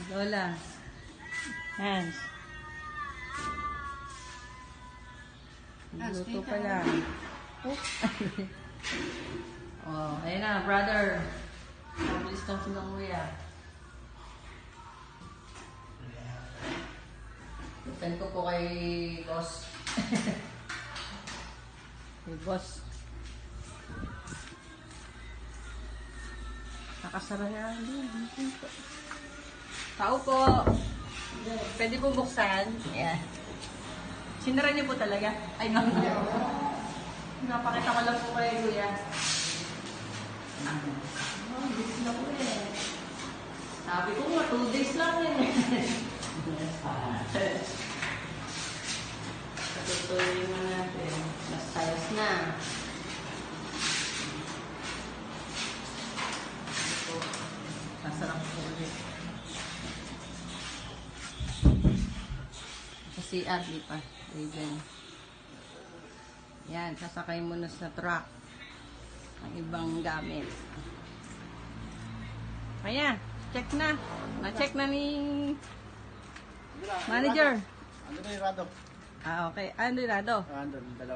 Lola. Hans. Luto pa lang. Oh, ayun na, brother. Mabilis kang sinanguwi ah. Send ko po kay boss. Kay boss. Nakasara na. Tao po. Pwede po buksan. Ayan. Sinara niyo po talaga? Ay, nga. Napakita ko lang po kay Kuya. Oh, busy na po eh. Sabi ko nga, 2 days lang eh. Patutuloy na natin. Mas sayos na. Ito. Nasarap po ulit. Kasi Arlie pa. Raven. Yan, sasakay mo na sa truck ang ibang gamit. Kaya, check na. Na-check na ni manager. Ando na yung rado. Ah, okay. Ano yung rado? Ando, dalawa.